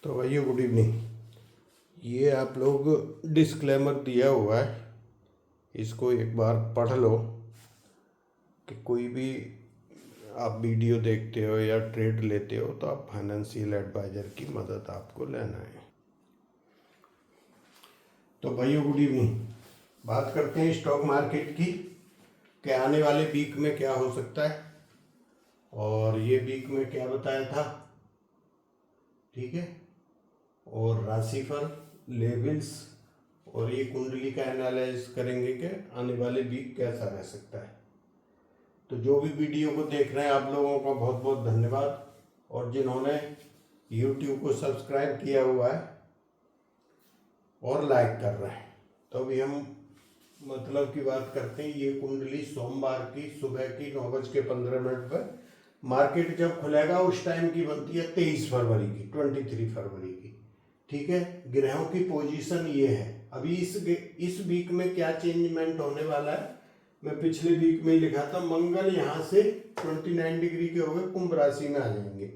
तो भाइयों good evening. ये आप लोग डिस्क्लेमर दिया हुआ है, इसको एक बार पढ़ लो कि कोई भी आप वीडियो देखते हो या ट्रेड लेते हो तो आप फाइनेंशियल एडवाइज़र की मदद आपको लेना है। तो भाइयों गुड इवनिंग। बात करते हैं स्टॉक मार्केट की कि आने वाले वीक में क्या हो सकता है और ये वीक में क्या बताया था, ठीक है। और राशिफल, लेवल्स और ये कुंडली का एनालाइज करेंगे कि आने वाले वीक कैसा रह सकता है। तो जो भी वीडियो को देख रहे हैं आप लोगों का बहुत बहुत धन्यवाद, और जिन्होंने YouTube को सब्सक्राइब किया हुआ है और लाइक कर रहे हैं। तो अभी हम मतलब की बात करते हैं। ये कुंडली सोमवार की सुबह की 9:15 पर मार्केट जब खुलेगा उस टाइम की बनती है 23 फरवरी की, 23 फरवरी की, ठीक है। ग्रहों की पोजीशन ये है। अभी इस वीक में क्या चेंजमेंट होने वाला है, मैं पिछले वीक में लिखा था। मंगल यहाँ से 29 डिग्री के हो गए, कुंभ राशि में आ जाएंगे।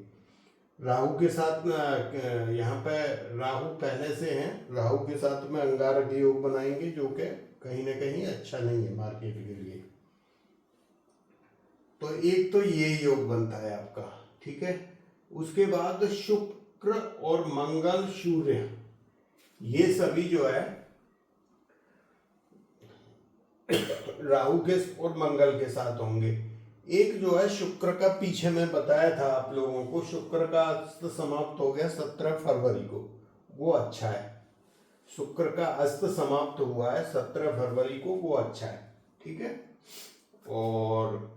राहु के साथ यहाँ पे राहु पहले से हैं, राहु के साथ में अंगारक योग बनाएंगे, जो कि कहीं ना कहीं अच्छा नहीं है मार्केट के लिए। तो एक तो ये योग बनता है आपका, ठीक है। उसके बाद शुक्र और मंगल सूर्य, ये सभी जो है राहु के और मंगल के साथ होंगे। एक जो है शुक्र का, पीछे मैं बताया था आप लोगों को, शुक्र का अस्त समाप्त हो गया 17 फरवरी को, वो अच्छा है। शुक्र का अस्त समाप्त हुआ है 17 फरवरी को, वो अच्छा है, ठीक है। और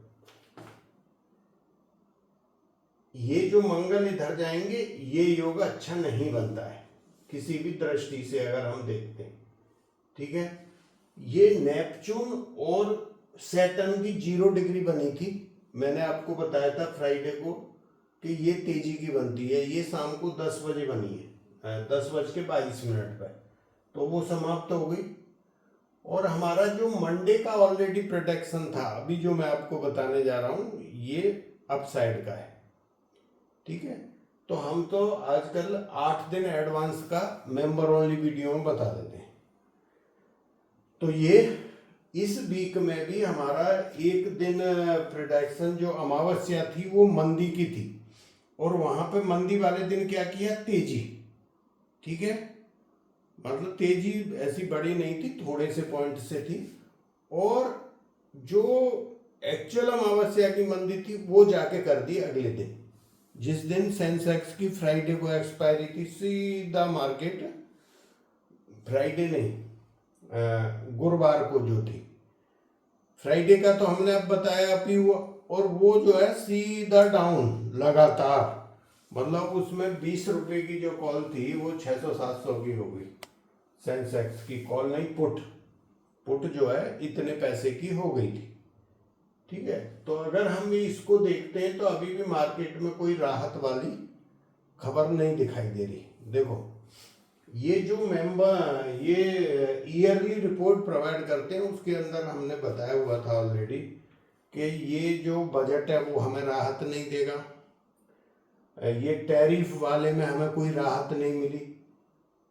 ये जो मंगल इधर जाएंगे, ये योग अच्छा नहीं बनता है किसी भी दृष्टि से अगर हम देखते हैं, ठीक है। ये नेपच्यून और सैटर्न की 0 डिग्री बनी थी, मैंने आपको बताया था फ्राइडे को कि ये तेजी की बनती है। ये शाम को 10 बजे बनी है, 10:22 पर, तो वो समाप्त हो गई। और हमारा जो मंडे का ऑलरेडी प्रोटेक्शन था, अभी जो मैं आपको बताने जा रहा हूँ ये अपसाइड का है, ठीक है। तो हम तो आजकल 8 दिन एडवांस का मेंबर ओनली वीडियो में बता देते हैं। तो ये इस वीक में भी हमारा एक दिन प्रोडक्शन जो अमावस्या थी वो मंदी की थी, और वहां पे मंदी वाले दिन क्या किया, तेजी, ठीक है। मतलब तेजी ऐसी बड़ी नहीं थी, थोड़े से पॉइंट से थी। और जो एक्चुअल अमावस्या की मंदी थी वो जाके कर दी अगले दिन, जिस दिन सेंसेक्स की फ्राइडे को एक्सपायरी थी। सीधा मार्केट फ्राइडे नहीं, गुरुवार को जो थी, फ्राइडे का तो हमने अब बताया अभी हुआ, और वो जो है सीधा डाउन लगातार। मतलब उसमें 20 रुपए की जो कॉल थी वो 600-700 की हो गई। सेंसेक्स की कॉल नहीं, पुट जो है इतने पैसे की हो गई थी, ठीक है। तो अगर हम इसको देखते हैं तो अभी भी मार्केट में कोई राहत वाली खबर नहीं दिखाई दे रही। देखो ये जो मेंबर ये ईयरली रिपोर्ट प्रोवाइड करते हैं, उसके अंदर हमने बताया हुआ था ऑलरेडी कि ये जो बजट है वो हमें राहत नहीं देगा। ये टैरिफ वाले में हमें कोई राहत नहीं मिली।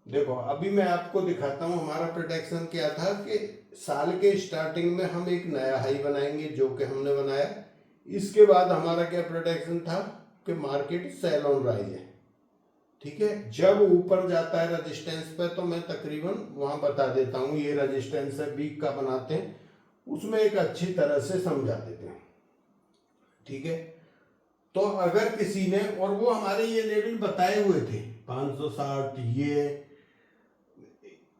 देखो अभी मैं आपको दिखाता हूँ हमारा प्रोटेक्शन क्या था कि साल के स्टार्टिंग में हम एक नया हाई बनाएंगे, जो कि हमने बनाया। इसके बाद हमारा क्या प्रोटेक्शन था कि मार्केट सेल ऑन राइज है, ठीक है। जब ऊपर जाता है रेजिस्टेंस पे तो मैं तकरीबन वहां बता देता हूँ, ये रेजिस्टेंस है वीक का बनाते हैं, उसमें एक अच्छी तरह से समझा देते हैं, ठीक है। तो अगर किसी ने, और वो हमारे ये लेवल बताए हुए थे 560, ये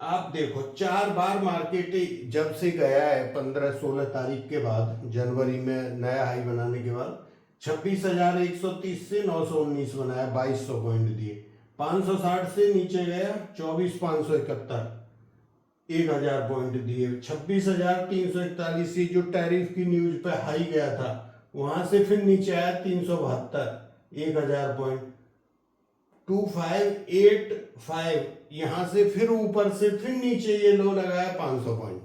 आप देखो 4 बार मार्केट जब से गया है 15-16 तारीख के बाद, जनवरी में नया हाई बनाने के बाद 26,130 से 919 बनाया, 2200 पॉइंट दिए। 560 से नीचे गया 24,571, 1000 पॉइंट दिए। 26,341 से जो टैरिफ की न्यूज पे हाई गया था, वहां से फिर नीचे आया 372, 1000 पॉइंट। 2585, यहां से फिर ऊपर से फिर नीचे ये लो लगाया 500 पॉइंट।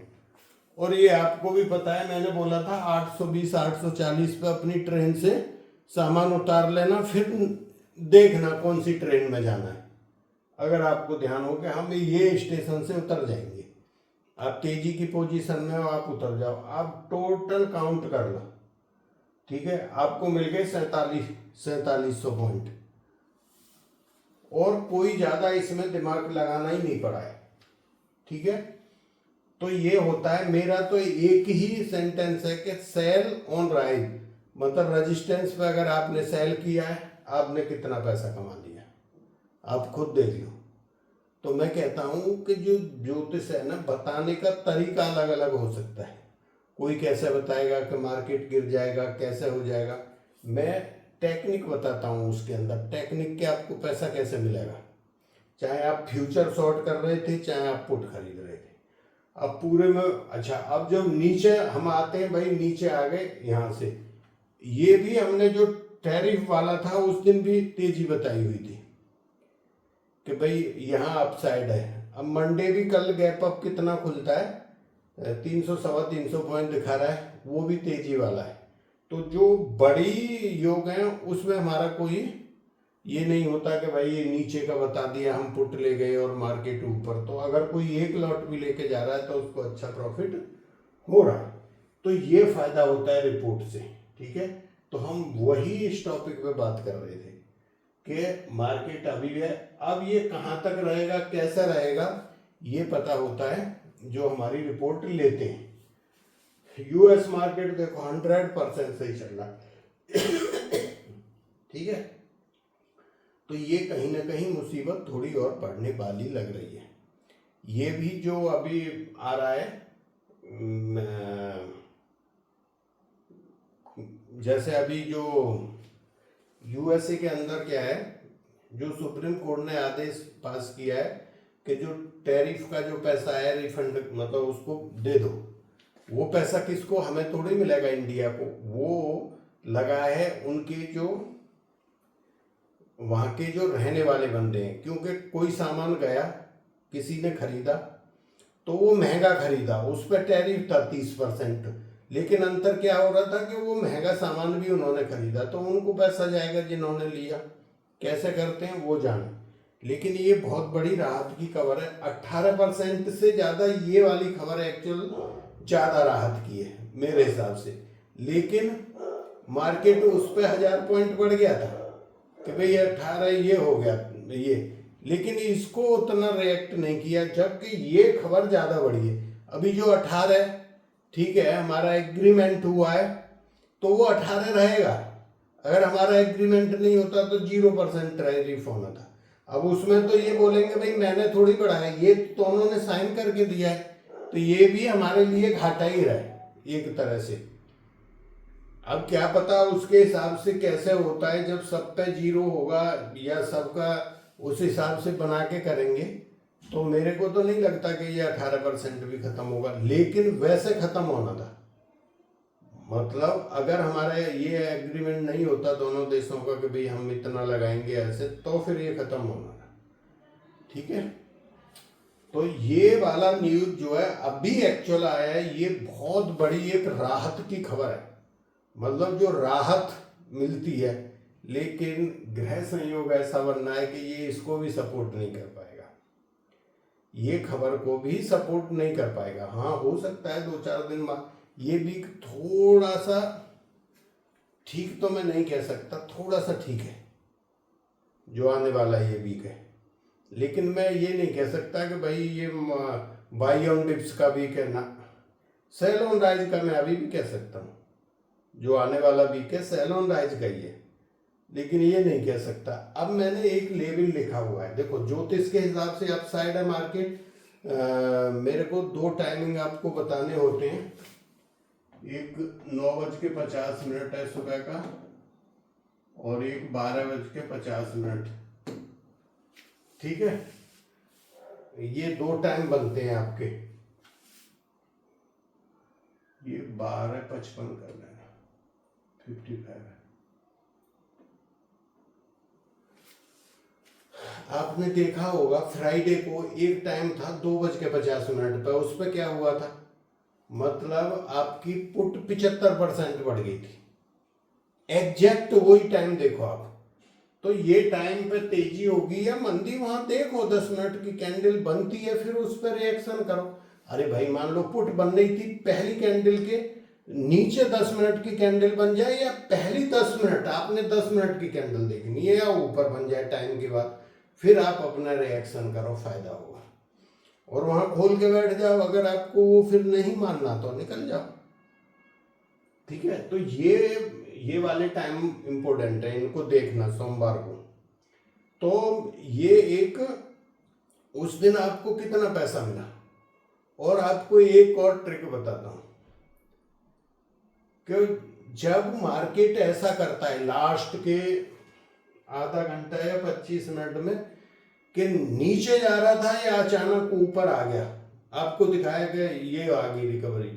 और ये आपको भी पता है, मैंने बोला था 820 840 पे अपनी ट्रेन से सामान उतार लेना, फिर देखना कौन सी ट्रेन में जाना है, अगर आपको ध्यान हो कि हम ये स्टेशन से उतर जाएंगे, आप तेजी की पोजीशन में हो, आप उतर जाओ, आप टोटल काउंट कर लो, ठीक है, आपको मिल गए 4700 पॉइंट, और कोई ज्यादा इसमें दिमाग लगाना ही नहीं पड़ा है, ठीक है। तो ये होता है, मेरा तो एक ही सेंटेंस है कि सेल ऑन राइज, मतलब रेजिस्टेंस पे अगर आपने सेल किया है, आपने कितना पैसा कमा लिया, आप खुद देख लो। तो मैं कहता हूं कि जो ज्योतिष है ना, बताने का तरीका अलग अलग हो सकता है। कोई कैसे बताएगा कि मार्केट गिर जाएगा, कैसे हो जाएगा, मैं टेक्निक बताता हूं, उसके अंदर टेक्निक के आपको पैसा कैसे मिलेगा। चाहे आप फ्यूचर शॉर्ट कर रहे थे, चाहे आप पुट खरीद रहे थे, अब पूरे में। अच्छा, अब जब नीचे हम आते हैं भाई, नीचे आ गए यहाँ से, ये भी हमने जो टैरिफ वाला था उस दिन भी तेजी बताई हुई थी कि भाई यहाँ अपसाइड है। अब मंडे भी कल गैप अप कितना खुलता है, 300 सवा 300 पॉइंट दिखा रहा है, वो भी तेजी वाला है। तो जो बड़ी योग है उसमें हमारा कोई ये नहीं होता कि भाई ये नीचे का बता दिया, हम पुट ले गए और मार्केट ऊपर। तो अगर कोई एक लॉट भी लेके जा रहा है तो उसको अच्छा प्रॉफिट हो रहा है, तो ये फायदा होता है रिपोर्ट से, ठीक है। तो हम वही इस टॉपिक पे बात कर रहे थे कि मार्केट अभी है, अब ये कहाँ तक रहेगा, कैसा रहेगा, ये पता होता है जो हमारी रिपोर्ट लेते हैं। यूएस मार्केट देखो 100% सही चल रहा है, ठीक है। तो ये कहीं ना कहीं मुसीबत थोड़ी और बढ़ने वाली लग रही है। ये भी जो अभी आ रहा है, जैसे अभी जो यूएसए के अंदर क्या है, जो सुप्रीम कोर्ट ने आदेश पास किया है कि जो टैरिफ का जो पैसा है रिफंड, मतलब उसको दे दो। वो पैसा किसको, हमें थोड़ी मिलेगा इंडिया को, वो लगा है उनके जो वहाँ के जो रहने वाले बंदे हैं। क्योंकि कोई सामान गया, किसी ने खरीदा तो वो महंगा खरीदा, उस पर टैरिफ था 30%, लेकिन अंतर क्या हो रहा था कि वो महंगा सामान भी उन्होंने खरीदा, तो उनको पैसा जाएगा जिन्होंने लिया। कैसे करते हैं वो जाने। लेकिन ये बहुत बड़ी राहत की खबर है, 18% से ज़्यादा ये वाली खबर एक्चुअल ज़्यादा राहत की है मेरे हिसाब से। लेकिन मार्केट उस पर 1000 पॉइंट बढ़ गया था कि भाई 18 ये हो गया ये, लेकिन इसको उतना रिएक्ट नहीं किया, जबकि ये खबर ज़्यादा बढ़ी है। अभी जो 18, ठीक है, हमारा एग्रीमेंट हुआ है तो वो 18 रहेगा। अगर हमारा एग्रीमेंट नहीं होता तो 0% टैरिफ होना था। अब उसमें तो ये बोलेंगे भाई मैंने थोड़ी बढ़ाया, ये तो उन्होंने साइन करके दिया है, तो ये भी हमारे लिए घाटा ही रहा है एक तरह से। अब क्या पता उसके हिसाब से कैसे होता है, जब सब पे 0 होगा या सबका उस हिसाब से बना के करेंगे, तो मेरे को तो नहीं लगता कि ये 18% भी खत्म होगा, लेकिन वैसे खत्म होना था। मतलब अगर हमारा ये एग्रीमेंट नहीं होता दोनों देशों का कि भाई हम इतना लगाएंगे ऐसे, तो फिर ये खत्म होना था, ठीक है। तो ये वाला न्यूज जो है अभी एक्चुअल आया है, ये बहुत बड़ी एक राहत की खबर है। मतलब जो राहत मिलती है, लेकिन ग्रह संयोग ऐसा बनना है कि ये इसको भी सपोर्ट नहीं कर पाएगा, ये खबर को भी सपोर्ट नहीं कर पाएगा। हाँ, हो सकता है 2-4 दिन बाद ये भी थोड़ा सा ठीक, तो मैं नहीं कह सकता, थोड़ा सा ठीक है जो आने वाला ये वीक है। लेकिन मैं ये नहीं कह सकता कि भाई ये बाई ऑन डिप्स का वीक है ना, सेल ऑन राइज का मैं अभी भी कह सकता हूँ। जो आने वाला वीक है सेल ऑन राइज का ही है, लेकिन ये नहीं कह सकता। अब मैंने एक लेवल लिखा हुआ है, देखो ज्योतिष के हिसाब से अपसाइड है मार्केट। मेरे को 2 टाइमिंग आपको बताने होते हैं, एक 9:50 है सुबह का, और एक 12:50, ठीक है। ये 2 टाइम बनते हैं आपके, ये 12:55 कर लेना, 55 है। आपने देखा होगा फ्राइडे को एक टाइम था 2:50 पे, उस पर क्या हुआ था, मतलब आपकी पुट 75% बढ़ गई थी। एग्जैक्ट वही टाइम देखो आप, तो ये टाइम पे तेजी होगी या मंदी, वहां देखो 10 मिनट की कैंडल बनती है, फिर उस पर रिएक्शन करो। अरे भाई मान लो पुट बन रही थी, पहली कैंडल के नीचे 10 मिनट की कैंडल बन जाए, या पहली 10 मिनट आपने 10 मिनट की कैंडल देखनी है, या ऊपर बन जाए टाइम के बाद, फिर आप अपना रिएक्शन करो, फायदा होगा। और वहां खोल के बैठ जाओ, अगर आपको वो फिर नहीं मानना तो निकल जाओ। ठीक है, तो ये वाले टाइम इंपॉर्टेंट है, इनको देखना सोमवार को। तो ये एक, उस दिन आपको कितना पैसा मिला। और आपको एक और ट्रिक बताता हूं कि जब मार्केट ऐसा करता है लास्ट के आधा घंटा या 25 मिनट में कि नीचे जा रहा था या अचानक ऊपर आ गया, आपको दिखाया गया ये आ गई रिकवरी,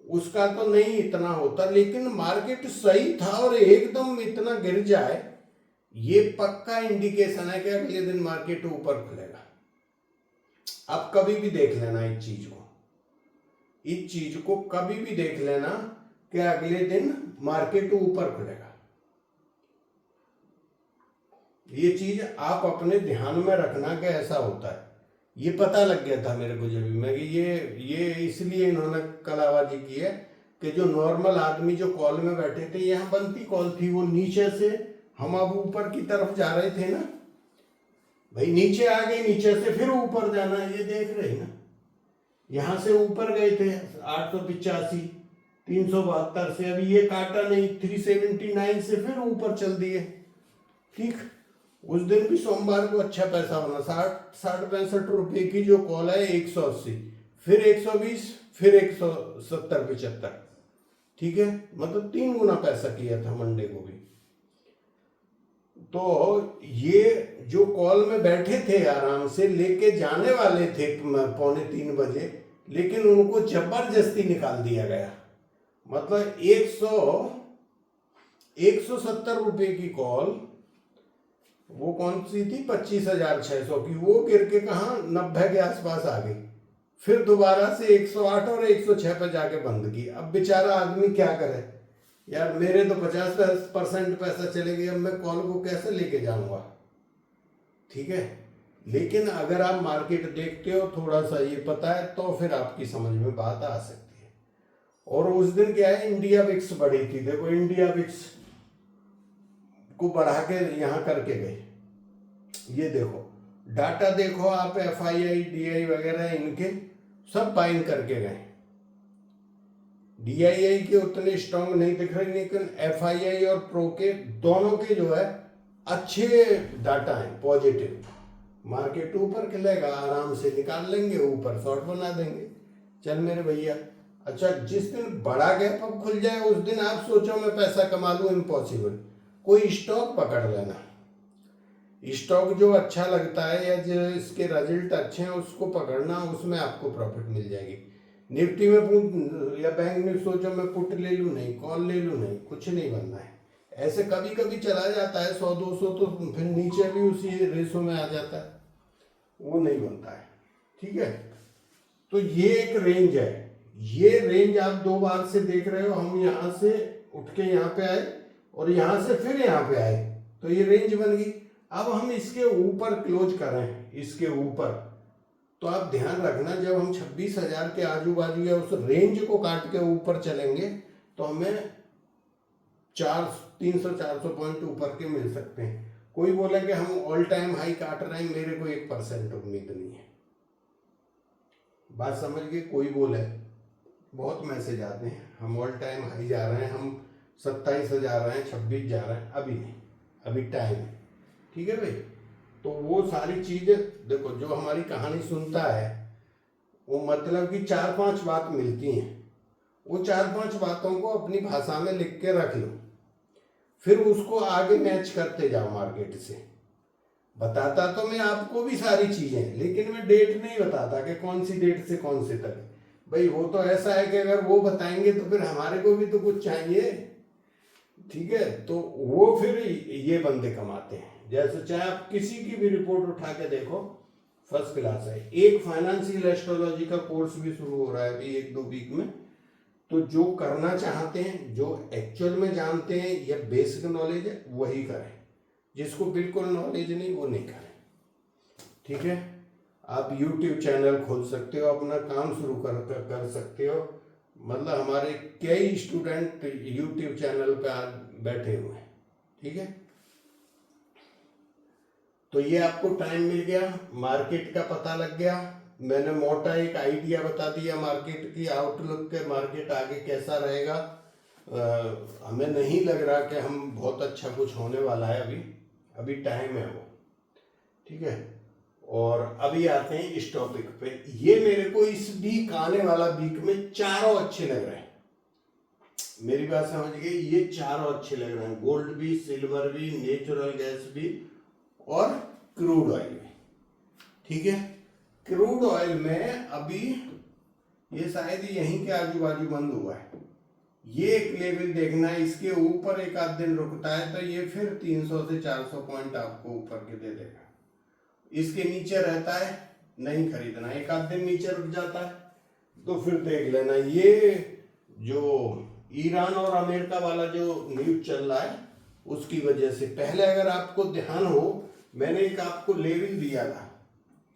उसका तो नहीं इतना होता, लेकिन मार्केट सही था और एकदम इतना गिर जाए, ये पक्का इंडिकेशन है कि अगले दिन मार्केट ऊपर खुलेगा। आप कभी भी देख लेना इस चीज को कभी भी देख लेना कि अगले दिन मार्केट ऊपर खुलेगा। ये चीज आप अपने ध्यान में रखना कि ऐसा होता है। ये पता लग गया था मेरे को जब भी, मैं ये इसलिए इन्होंने कलाबाजी की है कि जो नॉर्मल आदमी जो कॉल में बैठे थे, यहाँ बनती कॉल थी, वो नीचे से हम अब ऊपर की तरफ जा रहे थे ना भाई, नीचे आ गए, नीचे से फिर ऊपर जाना, ये देख रहे ना, यहां से ऊपर गए थे 885 372 से, अभी ये काटा नहीं, 379 से फिर ऊपर चल दिए। ठीक, उस दिन भी सोमवार को अच्छा पैसा बना, 60-65 रुपए की जो कॉल है 180, फिर 120, फिर 170-75। ठीक है, मतलब 3 गुना पैसा किया था मंडे को भी। तो ये जो कॉल में बैठे थे आराम से लेके जाने वाले थे 2:45 बजे, लेकिन उनको जबरदस्ती निकाल दिया गया। मतलब 170 रुपए की कॉल, वो कौन सी थी 25,600 की, वो गिर के कहा 90 के आसपास आ गई, फिर दोबारा से 108 और 106 पे जाके बंद की। अब बेचारा आदमी क्या करे यार, मेरे तो 50% पैसा चले गए, अब मैं कॉल को कैसे लेके जाऊंगा। ठीक है, लेकिन अगर आप मार्केट देखते हो, थोड़ा सा ये पता है, तो फिर आपकी समझ में बात आ सकती है। और उस दिन क्या है, इंडिया विक्स बढ़ी थी, देखो इंडिया विक्स को बढ़ा के यहां करके गए, ये देखो डाटा देखो आप, FII DI वगैरह इनके सब बाइंग करके गए। DII के उतने स्ट्रॉन्ग नहीं दिख रहे, लेकिन FII और प्रो के दोनों के जो है अच्छे डाटा हैं, पॉजिटिव। मार्केट ऊपर खिलेगा, आराम से निकाल लेंगे, ऊपर शॉर्ट बना देंगे, चल मेरे भैया। अच्छा, जिस दिन बड़ा गैप अप खुल जाए उस दिन आप सोचो मैं पैसा कमा लूं, इम्पॉसिबल। कोई स्टॉक पकड़ लेना, स्टॉक जो अच्छा लगता है या जो इसके रिजल्ट अच्छे हैं उसको पकड़ना, उसमें आपको प्रॉफिट मिल जाएगी। निफ्टी में या बैंक में सोचो मैं पुट ले लूं, नहीं, कॉल ले लूं, नहीं, कुछ नहीं बनना है। ऐसे कभी कभी चला जाता है 100-200, तो फिर नीचे भी उसी रेशो में आ जाता है, वो नहीं बनता है। ठीक है, तो ये एक रेंज है, ये रेंज आप 2 बार से देख रहे हो। हम यहाँ से उठ के यहाँ पे आए और यहाँ से फिर यहाँ पे आए, तो ये रेंज बन गई। अब हम इसके ऊपर क्लोज करें, इसके ऊपर, तो आप ध्यान रखना जब हम 26,000 के आजू बाजू या उस रेंज को काट के ऊपर चलेंगे तो हमें 300-400 पॉइंट ऊपर के मिल सकते हैं। कोई बोले कि हम ऑल टाइम हाई काट रहे हैं, मेरे को 1% उम्मीद नहीं है। बात समझ गए? कोई बोले, बहुत मैसेज आते हैं हम ऑल टाइम हाई जा रहे हैं, हम 27 जा रहे हैं, 26 जा रहे हैं, अभी नहीं, अभी टाइम है। ठीक है भाई, तो वो सारी चीजें देखो, जो हमारी कहानी सुनता है वो मतलब कि 4-5 बात मिलती हैं, वो 4-5 बातों को अपनी भाषा में लिख के रख लो, फिर उसको आगे मैच करते जाओ मार्केट से। बताता तो मैं आपको भी सारी चीजें, लेकिन मैं डेट नहीं बताता कि कौन सी डेट से कौन से तक। भाई वो तो ऐसा है कि अगर वो बताएंगे तो फिर हमारे को भी तो कुछ चाहिए। ठीक है, तो वो फिर ये बंदे कमाते हैं। जैसे चाहे आप किसी की भी रिपोर्ट उठा के देखो, फर्स्ट क्लास है। एक फाइनेंशियल एस्ट्रोलॉजी का कोर्स भी शुरू हो रहा है अभी 1-2 वीक में, तो जो करना चाहते हैं, जो एक्चुअल में जानते हैं या बेसिक नॉलेज है, वही करें। जिसको बिल्कुल नॉलेज नहीं वो नहीं करें। ठीक है, आप YouTube चैनल खोल सकते हो, अपना काम शुरू कर सकते हो। मतलब हमारे कई स्टूडेंट YouTube चैनल पे आज बैठे हुए हैं। ठीक है, तो ये आपको टाइम मिल गया, मार्केट का पता लग गया, मैंने मोटा एक आइडिया बता दिया मार्केट की आउटलुक के, मार्केट आगे कैसा रहेगा। हमें नहीं लग रहा कि हम बहुत अच्छा कुछ होने वाला है, अभी टाइम है वो। ठीक है, और अभी आते हैं इस टॉपिक पे। ये मेरे को इस वीक आने वाला वीक में चारों अच्छे लग रहे हैं। मेरी बात समझ गए, ये चारों अच्छे लग रहे हैं, गोल्ड भी, सिल्वर भी, नेचुरल गैस भी और क्रूड ऑयल भी। ठीक है, क्रूड ऑयल में अभी ये शायद यहीं के आजू बाजू बंद हुआ है, ये एक लेवल देखना है, इसके ऊपर एक आध दिन रुकता है तो ये फिर 300 से 400 पॉइंट आपको ऊपर के दे देगा। इसके नीचे रहता है नहीं खरीदना, एक आध दिन नीचे रुक जाता है तो फिर देख लेना। ये जो ईरान और अमेरिका वाला जो न्यूज चल रहा है उसकी वजह से, पहले अगर आपको ध्यान हो मैंने एक आपको लेवल दिया था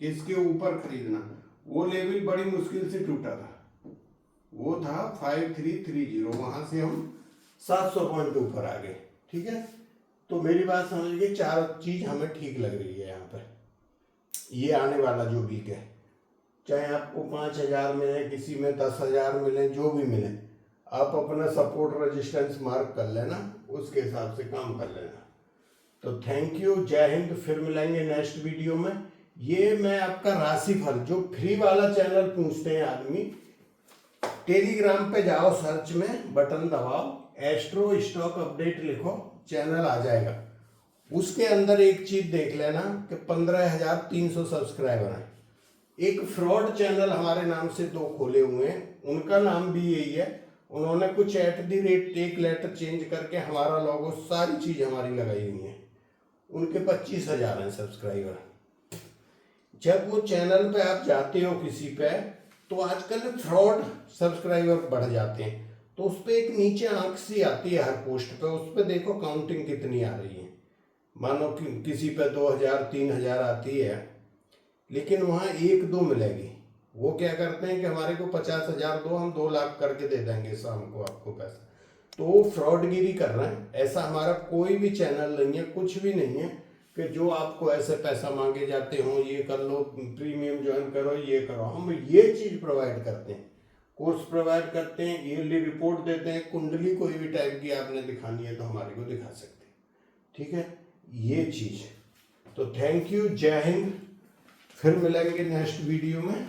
कि इसके ऊपर खरीदना, वो लेवल बड़ी मुश्किल से टूटा था, वो था 5330, वहां से हम 700 पॉइंट ऊपर आ गए। ठीक है, तो मेरी बात समझ गए, चार चीज हमें ठीक लग रही है यहाँ पर। ये आने वाला जो वीक है, चाहे आपको 5000 मिले, किसी में 10,000 मिले, जो भी मिले, आप अपना सपोर्ट रेजिस्टेंस मार्क कर लेना, उसके हिसाब से काम कर लेना। तो थैंक यू, जय हिंद, फिर मिलेंगे नेक्स्ट वीडियो में। ये मैं आपका राशिफल जो फ्री वाला चैनल पूछते हैं आदमी, टेलीग्राम पे जाओ, सर्च में बटन दबाओ, एस्ट्रो स्टॉक अपडेट लिखो, चैनल आ जाएगा। उसके अंदर एक चीज देख लेना कि 15,300 सब्सक्राइबर हैं। एक फ्रॉड चैनल हमारे नाम से 2 खोले हुए हैं, उनका नाम भी यही है, उन्होंने कुछ @ एक लेटर चेंज करके हमारा लोगो सारी चीज हमारी लगाई हुई है, उनके 25,000 हैं सब्सक्राइबर। जब वो चैनल पे आप जाते हो किसी पे, तो आजकल फ्रॉड सब्सक्राइबर बढ़ जाते हैं, तो उस पर एक नीचे आंख सी आती है हर पोस्ट पे, उस पर देखो काउंटिंग कितनी आ रही है। मानो कि किसी पे 2000 3000 आती है, लेकिन वहाँ 1-2 मिलेगी। वो क्या करते हैं कि हमारे को 50,000 दो, हम 2 लाख करके दे देंगे शाम को आपको पैसा, तो वो फ्रॉडगिरी कर रहे हैं। ऐसा हमारा कोई भी चैनल नहीं है, कुछ भी नहीं है कि जो आपको ऐसे पैसा मांगे जाते हो, ये कर लो, प्रीमियम ज्वाइन करो, ये करो। हम ये चीज़ प्रोवाइड करते हैं, कोर्स प्रोवाइड करते हैं, ईयरली रिपोर्ट देते हैं, कुंडली कोई भी टाइप की आपने दिखानी है तो हमारे को दिखा सकते हैं। ठीक है, ये चीज़। तो थैंक यू, जय हिंद, फिर मिलेंगे नेक्स्ट वीडियो में।